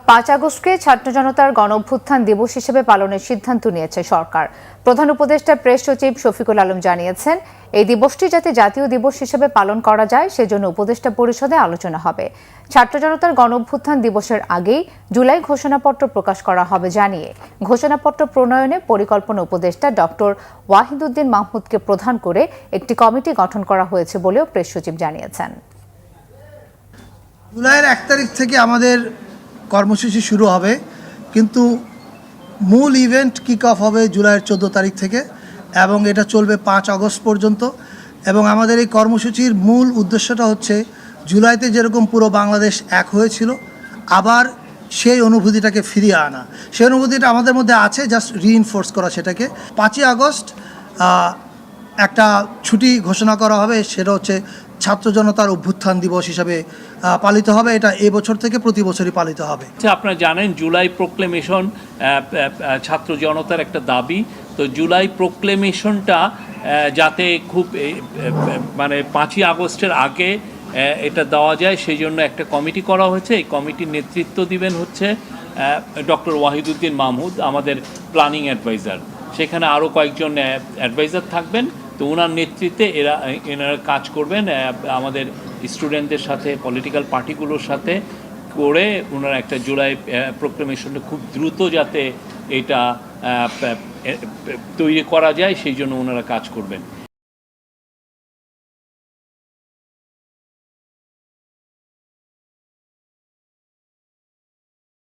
5 আগস্টকে ছাত্র জনতার গণঅভ্যুত্থান দিবস হিসেবে পালনের সিদ্ধান্ত নিয়েছে সরকার। প্রধান উপদেষ্টা প্রেস সচিব শফিকুল আলম জানিয়েছেন, এই দিবসটি যাতে জাতীয় দিবস হিসেবে পালন করা যায় সেজন্য উপদেষ্টা পরিষদে আলোচনা হবে। ছাত্র জনতার গণঅভ্যুত্থান দিবসের আগেই জুলাই ঘোষণাপত্র প্রকাশ করা হবে জানিয়ে ঘোষণাপত্র প্রণয়নে পরিকল্পনা উপদেষ্টা ডক্টর ওয়াহিদুদ্দিন মাহমুদকে প্রধান করে একটি কমিটি গঠন করা হয়েছে বলেও প্রেস সচিব জানিয়েছেন। জুলাইয়ের 1 তারিখ থেকে আমাদের কর্মসূচি শুরু হবে, কিন্তু মূল ইভেন্ট কিক অফ হবে জুলাইয়ের 14 তারিখ থেকে এবং এটা চলবে 5 আগস্ট পর্যন্ত। এবং আমাদের এই কর্মসূচির মূল উদ্দেশ্যটা হচ্ছে জুলাইতে যেরকম পুরো বাংলাদেশ এক হয়েছিল আবার সেই অনুভূতিটাকে ফিরিয়ে আনা। সেই অনুভূতিটা আমাদের মধ্যে আছে, জাস্ট রিইনফোর্স করা সেটাকে। 5ই আগস্ট একটা ছুটি ঘোষণা করা হবে, সেটা হচ্ছে ছাত্র জনতার অভ্যুত্থান দিবস হিসাবে পালিত হবে। এটা এবছর থেকে প্রতি বছরই পালিত হবে। আপনারা জানেন জুলাই প্রোক্লেমেশন ছাত্র জনতার একটা দাবি। তো জুলাই প্রোক্লেমেশনটা যাতে খুব মানে 5ই আগস্টের আগে এটা দেওয়া যায় সেই জন্য একটা কমিটি করা হয়েছে। এই কমিটির নেতৃত্ব দিবেন হচ্ছে ডক্টর ওয়াহিদুদ্দিন মাহমুদ, আমাদের প্ল্যানিং অ্যাডভাইজার। সেখানে আরও কয়েকজন অ্যাডভাইজার থাকবেন। তো ওনার নেতৃত্বে এনারা কাজ করবেন আমাদের স্টুডেন্টদের সাথে, পলিটিক্যাল পার্টিগুলোর সাথে করে ওনারা একটা জুলাই প্রোক্লেমেশনটা খুব দ্রুত যাতে এটা তৈরি করা যায় সেই জন্য ওনারা কাজ করবেন।